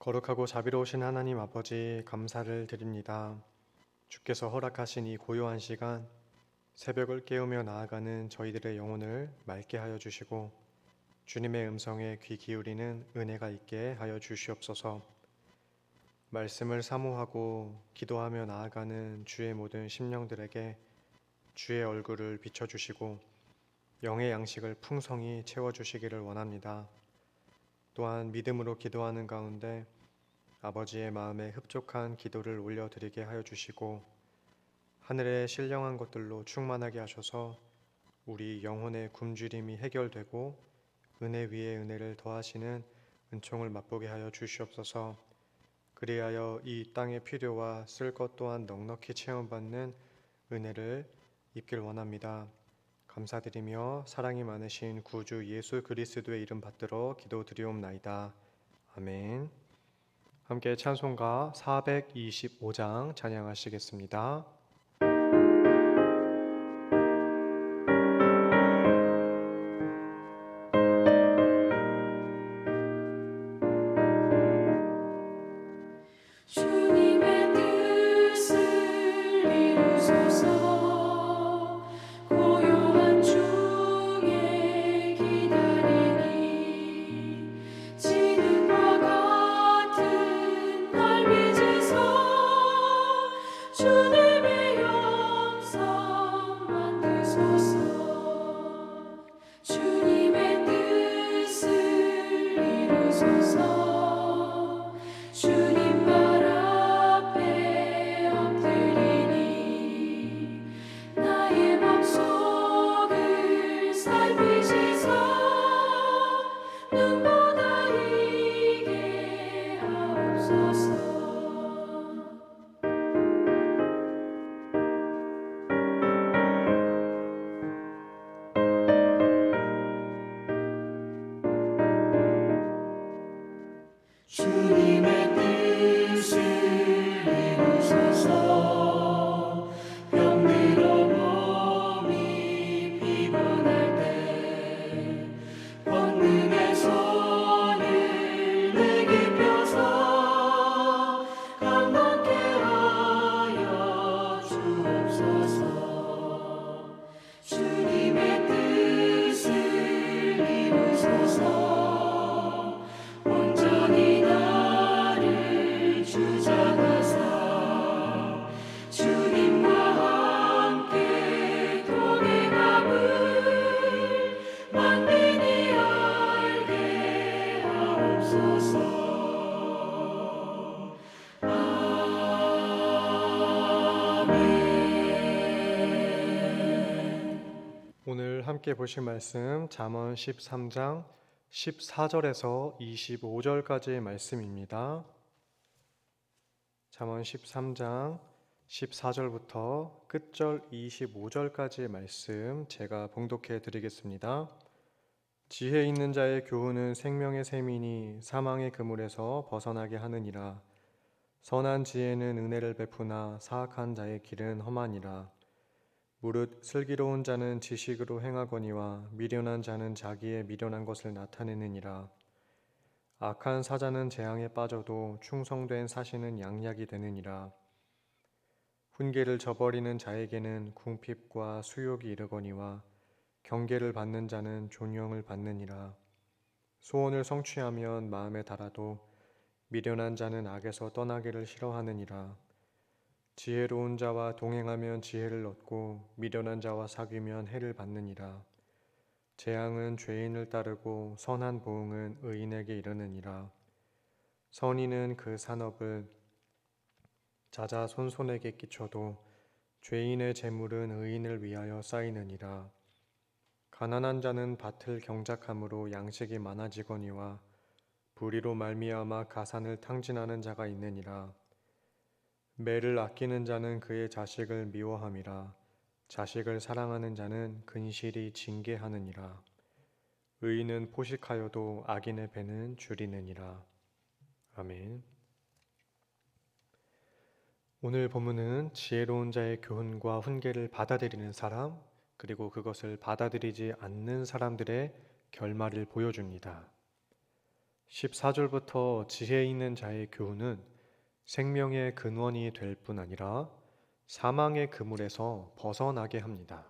거룩하고 자비로우신 하나님 아버지 감사를 드립니다. 주께서 허락하신 이 고요한 시간, 새벽을 깨우며 나아가는 저희들의 영혼을 맑게 하여 주시고 주님의 음성에 귀 기울이는 은혜가 있게 하여 주시옵소서. 말씀을 사모하고 기도하며 나아가는 주의 모든 심령들에게 주의 얼굴을 비춰주시고 영의 양식을 풍성히 채워주시기를 원합니다. 또한 믿음으로 기도하는 가운데 아버지의 마음에 흡족한 기도를 올려드리게 하여 주시고 하늘의 신령한 것들로 충만하게 하셔서 우리 영혼의 굶주림이 해결되고 은혜 위에 은혜를 더하시는 은총을 맛보게 하여 주시옵소서. 그리하여 이 땅의 필요와 쓸 것 또한 넉넉히 체험받는 은혜를 입길 원합니다. 감사드리며 사랑이 많으신 구주 예수 그리스도의 이름 받들어 기도드리옵나이다. 아멘. 함께 찬송가 425장 찬양하시겠습니다. 주님의 뜻을 이루소서. 고요한 중에 기다리니 지능과 같은 날 빚으소. 주님의 영성 만드소서. 주님의 뜻을 이루소서. 주님 발 앞에 엎드리니 나의 맘속을 살피시소. 눈보다 이게 하옵소서. 주님의 뜻을 이루소서. 병들어 몸이 피곤할 때 권능의 손을 내게 펴서 강건케 하여 주옵소서. 주님의 뜻을 이루소서. 온전히 나를 주장하사 주님과 함께 동행함을 만민이 알게 하옵소서. 아멘. 오늘 함께 보실 말씀 잠언 13장 14절에서 25절까지의 말씀입니다. 잠언 13장 14절부터 끝절 25절까지의 말씀 제가 봉독해 드리겠습니다. 지혜 있는 자의 교훈은 생명의 샘이니 사망의 그물에서 벗어나게 하느니라. 선한 지혜는 은혜를 베푸나 사악한 자의 길은 험하니라. 무릇 슬기로운 자는 지식으로 행하거니와 미련한 자는 자기의 미련한 것을 나타내느니라. 악한 사자는 재앙에 빠져도 충성된 사신은 양약이 되느니라. 훈계를 저버리는 자에게는 궁핍과 수욕이 이르거니와 경계를 받는 자는 존영을 받느니라. 소원을 성취하면 마음에 달아도 미련한 자는 악에서 떠나기를 싫어하느니라. 지혜로운 자와 동행하면 지혜를 얻고 미련한 자와 사귀면 해를 받느니라. 재앙은 죄인을 따르고 선한 보응은 의인에게 이르느니라. 선인은 그 산업을 자자손손에게 끼쳐도 죄인의 재물은 의인을 위하여 쌓이느니라. 가난한 자는 밭을 경작함으로 양식이 많아지거니와 불의로 말미암아 가산을 탕진하는 자가 있느니라. 매를 아끼는 자는 그의 자식을 미워함이라. 자식을 사랑하는 자는 근실이 징계하느니라. 의인은 포식하여도 악인의 배는 줄이느니라. 아멘. 오늘 본문은 지혜로운 자의 교훈과 훈계를 받아들이는 사람, 그리고 그것을 받아들이지 않는 사람들의 결말을 보여줍니다. 14절부터 지혜 있는 자의 교훈은 생명의 근원이 될 뿐 아니라 사망의 그물에서 벗어나게 합니다.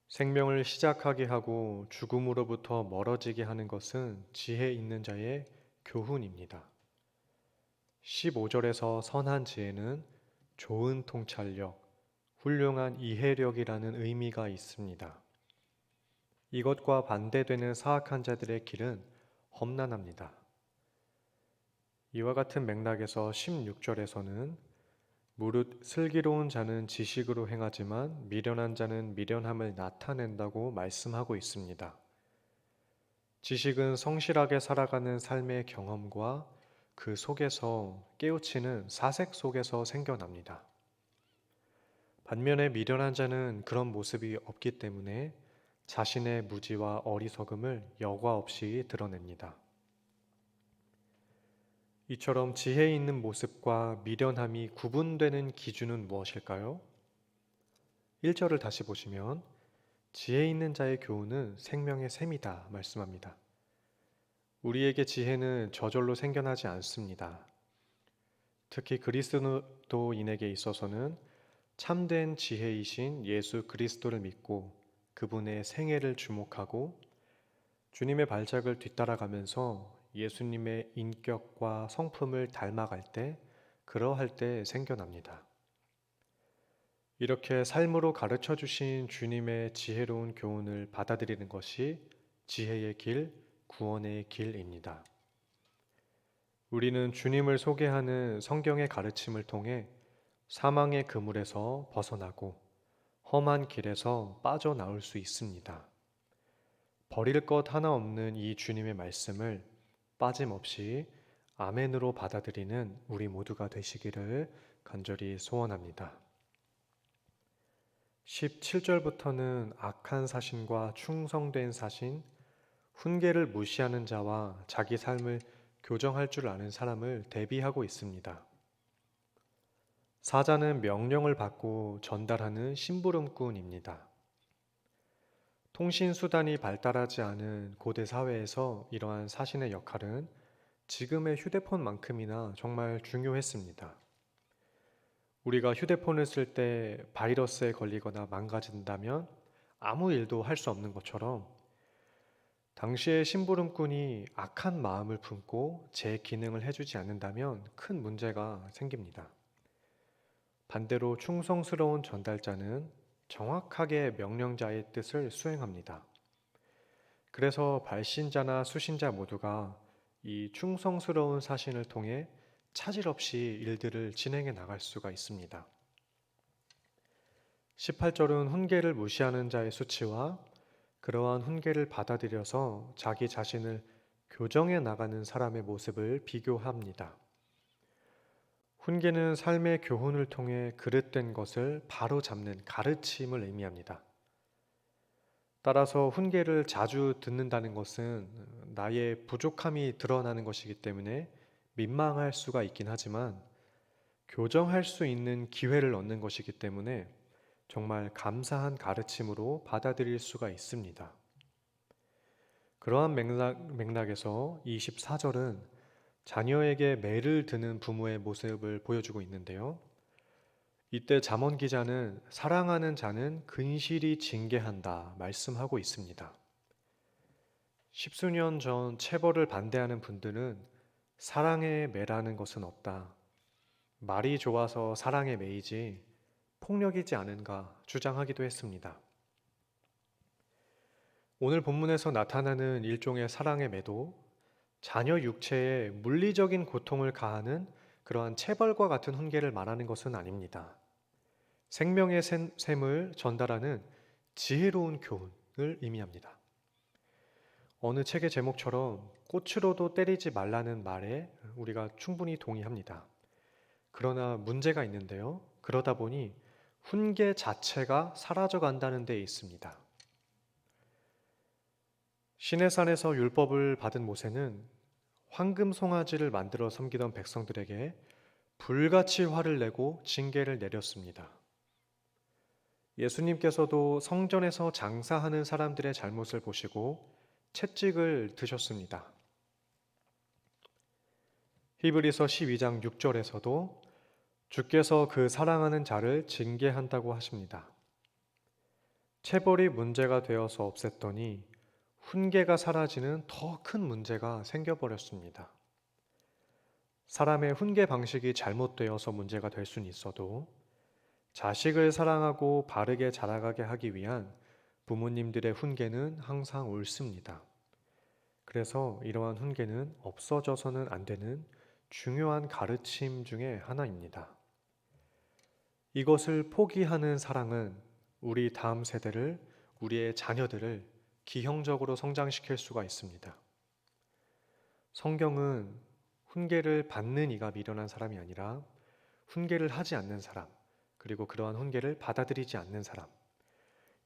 생명을 시작하게 하고 죽음으로부터 멀어지게 하는 것은 지혜 있는 자의 교훈입니다. 15절에서 선한 지혜는 좋은 통찰력, 훌륭한 이해력이라는 의미가 있습니다. 이것과 반대되는 사악한 자들의 길은 험난합니다. 이와 같은 맥락에서 16절에서는 무릇 슬기로운 자는 지식으로 행하지만 미련한 자는 미련함을 나타낸다고 말씀하고 있습니다. 지식은 성실하게 살아가는 삶의 경험과 그 속에서 깨우치는 사색 속에서 생겨납니다. 반면에 미련한 자는 그런 모습이 없기 때문에 자신의 무지와 어리석음을 여과 없이 드러냅니다. 이처럼 지혜 있는 모습과 미련함이 구분되는 기준은 무엇일까요? 1절을 다시 보시면 지혜 있는 자의 교훈은 생명의 샘이다 말씀합니다. 우리에게 지혜는 저절로 생겨나지 않습니다. 특히 그리스도인에게 있어서는 참된 지혜이신 예수 그리스도를 믿고 그분의 생애를 주목하고 주님의 발작을 뒤따라가면서 예수님의 인격과 성품을 닮아갈 때, 그러할 때 생겨납니다. 이렇게 삶으로 가르쳐 주신 주님의 지혜로운 교훈을 받아들이는 것이 지혜의 길, 구원의 길입니다. 우리는 주님을 소개하는 성경의 가르침을 통해 사망의 그물에서 벗어나고 험한 길에서 빠져나올 수 있습니다. 버릴 것 하나 없는 이 주님의 말씀을 빠짐없이 아멘으로 받아들이는 우리 모두가 되시기를 간절히 소원합니다. 17절부터는 악한 사신과 충성된 사신, 훈계를 무시하는 자와 자기 삶을 교정할 줄 아는 사람을 대비하고 있습니다. 사자는 명령을 받고 전달하는 심부름꾼입니다. 통신수단이 발달하지 않은 고대 사회에서 이러한 사신의 역할은 지금의 휴대폰만큼이나 정말 중요했습니다. 우리가 휴대폰을 쓸 때 바이러스에 걸리거나 망가진다면 아무 일도 할 수 없는 것처럼 당시의 심부름꾼이 악한 마음을 품고 제 기능을 해주지 않는다면 큰 문제가 생깁니다. 반대로 충성스러운 전달자는 정확하게 명령자의 뜻을 수행합니다. 그래서 발신자나 수신자 모두가 이 충성스러운 사신을 통해 차질 없이 일들을 진행해 나갈 수가 있습니다. 18절은 훈계를 무시하는 자의 수치와 그러한 훈계를 받아들여서 자기 자신을 교정해 나가는 사람의 모습을 비교합니다. 훈계는 삶의 교훈을 통해 그릇된 것을 바로 잡는 가르침을 의미합니다. 따라서 훈계를 자주 듣는다는 것은 나의 부족함이 드러나는 것이기 때문에 민망할 수가 있긴 하지만 교정할 수 있는 기회를 얻는 것이기 때문에 정말 감사한 가르침으로 받아들일 수가 있습니다. 그러한 맥락에서 24절은 자녀에게 매를 드는 부모의 모습을 보여주고 있는데요. 이때 잠언 기자는 사랑하는 자는 근실이 징계한다 말씀하고 있습니다. 십수년 전 체벌을 반대하는 분들은 사랑에 매라는 것은 없다. 말이 좋아서 사랑에 매이지 폭력이지 않은가 주장하기도 했습니다. 오늘 본문에서 나타나는 일종의 사랑의 매도, 자녀 육체에 물리적인 고통을 가하는 그러한 체벌과 같은 훈계를 말하는 것은 아닙니다. 생명의 샘을 전달하는 지혜로운 교훈을 의미합니다. 어느 책의 제목처럼 꽃으로도 때리지 말라는 말에 우리가 충분히 동의합니다. 그러나 문제가 있는데요. 그러다 보니 훈계 자체가 사라져 간다는 데 있습니다. 시내산에서 율법을 받은 모세는 황금 송아지를 만들어 섬기던 백성들에게 불같이 화를 내고 징계를 내렸습니다. 예수님께서도 성전에서 장사하는 사람들의 잘못을 보시고 채찍을 드셨습니다. 히브리서 12장 6절에서도 주께서 그 사랑하는 자를 징계한다고 하십니다. 체벌이 문제가 되어서 없앴더니 훈계가 사라지는 더 큰 문제가 생겨버렸습니다. 사람의 훈계 방식이 잘못되어서 문제가 될 수는 있어도 자식을 사랑하고 바르게 자라가게 하기 위한 부모님들의 훈계는 항상 옳습니다. 그래서 이러한 훈계는 없어져서는 안 되는 중요한 가르침 중에 하나입니다. 이것을 포기하는 사랑은 우리 다음 세대를, 우리의 자녀들을 기형적으로 성장시킬 수가 있습니다. 성경은 훈계를 받는 이가 미련한 사람이 아니라 훈계를 하지 않는 사람, 그리고 그러한 훈계를 받아들이지 않는 사람,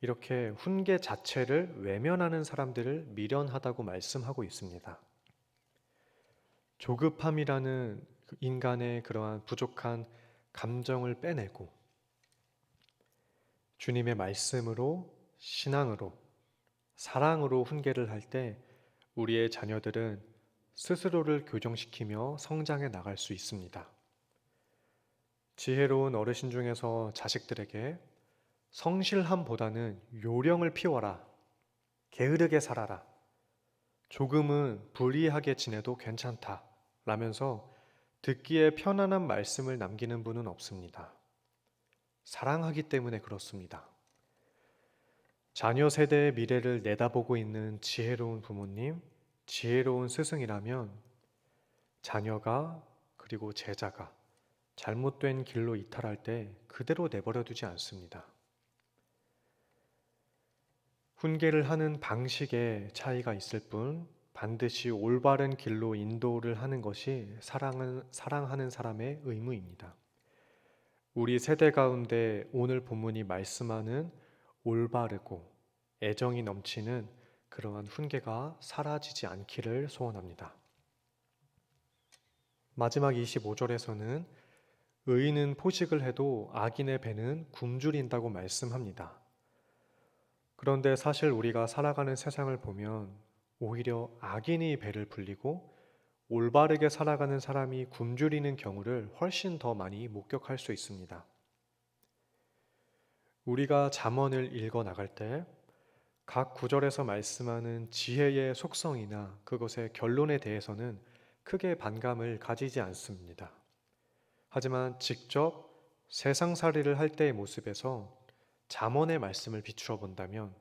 이렇게 훈계 자체를 외면하는 사람들을 미련하다고 말씀하고 있습니다. 조급함이라는 인간의 그러한 부족한 감정을 빼내고 주님의 말씀으로, 신앙으로, 사랑으로 훈계를 할 때 우리의 자녀들은 스스로를 교정시키며 성장해 나갈 수 있습니다. 지혜로운 어르신 중에서 자식들에게 성실함보다는 요령을 피워라, 게으르게 살아라, 조금은 불이하게 지내도 괜찮다 라면서 듣기에 편안한 말씀을 남기는 분은 없습니다. 사랑하기 때문에 그렇습니다. 자녀 세대의 미래를 내다보고 있는 지혜로운 부모님, 지혜로운 스승이라면 자녀가 그리고 제자가 잘못된 길로 이탈할 때 그대로 내버려 두지 않습니다. 훈계를 하는 방식에 차이가 있을 뿐 반드시 올바른 길로 인도를 하는 것이 사랑하는 사람의 의무입니다. 우리 세대 가운데 오늘 본문이 말씀하는 올바르고 애정이 넘치는 그러한 훈계가 사라지지 않기를 소원합니다. 마지막 25절에서는 의인은 포식을 해도 악인의 배는 굶주린다고 말씀합니다. 그런데 사실 우리가 살아가는 세상을 보면 오히려 악인이 배를 불리고 올바르게 살아가는 사람이 굶주리는 경우를 훨씬 더 많이 목격할 수 있습니다. 우리가 잠언을 읽어 나갈 때 각 구절에서 말씀하는 지혜의 속성이나 그것의 결론에 대해서는 크게 반감을 가지지 않습니다. 하지만 직접 세상살이를 할 때의 모습에서 잠언의 말씀을 비추어 본다면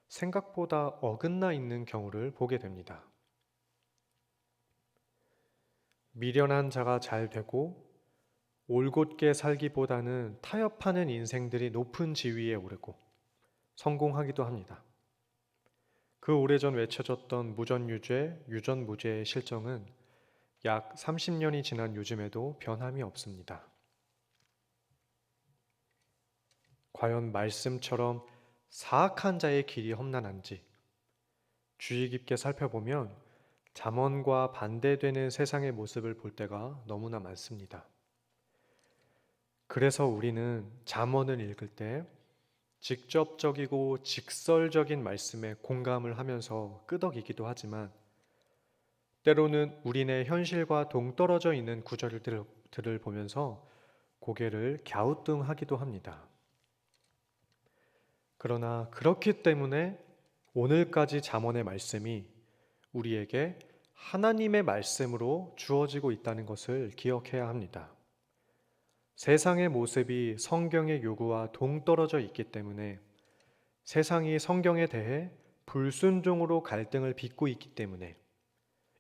생각보다 어긋나 있는 경우를 보게 됩니다. 미련한 자가 잘 되고 올곧게 살기보다는 타협하는 인생들이 높은 지위에 오르고 성공하기도 합니다. 그 오래전 외쳐졌던 무전유죄, 유전무죄의 실정은 약 30년이 지난 요즘에도 변함이 없습니다. 과연 말씀처럼 사악한 자의 길이 험난한지 주의 깊게 살펴보면 잠언과 반대되는 세상의 모습을 볼 때가 너무나 많습니다. 그래서 우리는 잠언을 읽을 때 직접적이고 직설적인 말씀에 공감을 하면서 끄덕이기도 하지만 때로는 우리네 현실과 동떨어져 있는 구절들을 보면서 고개를 갸우뚱하기도 합니다. 그러나 그렇기 때문에 오늘까지 잠언의 말씀이 우리에게 하나님의 말씀으로 주어지고 있다는 것을 기억해야 합니다. 세상의 모습이 성경의 요구와 동떨어져 있기 때문에 세상이 성경에 대해 불순종으로 갈등을 빚고 있기 때문에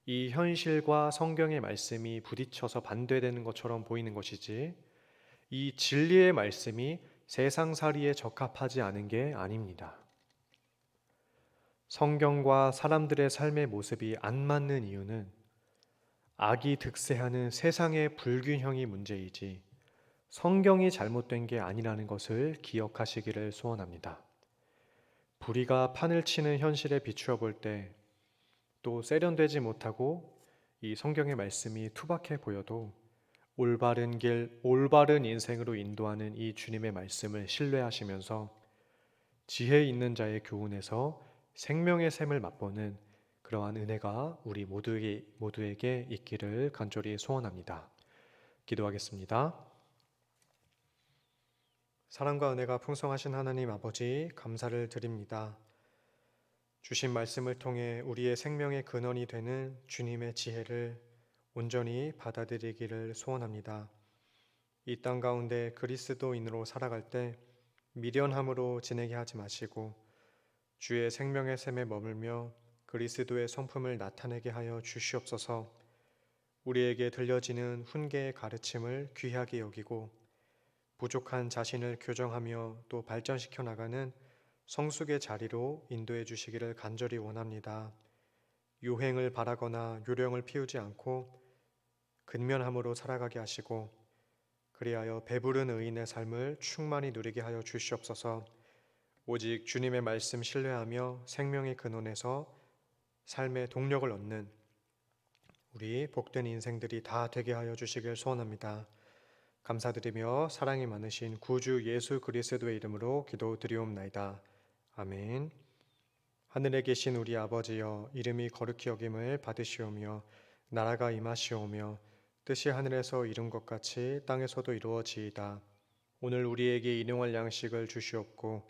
이 현실과 성경의 말씀이 부딪혀서 반대되는 것처럼 보이는 것이지 이 진리의 말씀이 세상살이에 적합하지 않은 게 아닙니다. 성경과 사람들의 삶의 모습이 안 맞는 이유는 악이 득세하는 세상의 불균형이 문제이지 성경이 잘못된 게 아니라는 것을 기억하시기를 소원합니다. 불의가 판을 치는 현실에 비추어 볼 때 또 세련되지 못하고 이 성경의 말씀이 투박해 보여도 올바른 길, 올바른 인생으로 인도하는 이 주님의 말씀을 신뢰하시면서 지혜 있는 자의 교훈에서 생명의 샘을 맛보는 그러한 은혜가 우리 모두에게 있기를 간절히 소원합니다. 기도하겠습니다. 사랑과 은혜가 풍성하신 하나님 아버지, 감사를 드립니다. 주신 말씀을 통해 우리의 생명의 근원이 되는 주님의 지혜를 온전히 받아들이기를 소원합니다. 이 땅 가운데 그리스도인으로 살아갈 때 미련함으로 지내게 하지 마시고 주의 생명의 샘에 머물며 그리스도의 성품을 나타내게 하여 주시옵소서. 우리에게 들려지는 훈계의 가르침을 귀하게 여기고 부족한 자신을 교정하며 또 발전시켜 나가는 성숙의 자리로 인도해 주시기를 간절히 원합니다. 유행을 바라거나 요령을 피우지 않고 근면함으로 살아가게 하시고 그리하여 배부른 의인의 삶을 충만히 누리게 하여 주시옵소서. 오직 주님의 말씀 신뢰하며 생명의 근원에서 삶의 동력을 얻는 우리 복된 인생들이 다 되게 하여 주시길 소원합니다. 감사드리며 사랑이 많으신 구주 예수 그리스도의 이름으로 기도드리옵나이다. 아멘. 하늘에 계신 우리 아버지여, 이름이 거룩히 여김을 받으시오며 나라가 임하시오며 뜻이 하늘에서 이룬 것 같이 땅에서도 이루어지이다. 오늘 우리에게 일용할 양식을 주시옵고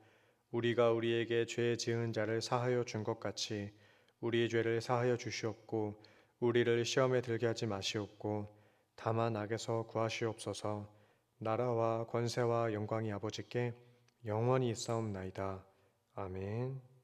우리가 우리에게 죄 지은 자를 사하여 준 것 같이 우리의 죄를 사하여 주시옵고 우리를 시험에 들게 하지 마시옵고 다만 악에서 구하시옵소서. 나라와 권세와 영광이 아버지께 영원히 있사옵나이다. 아멘.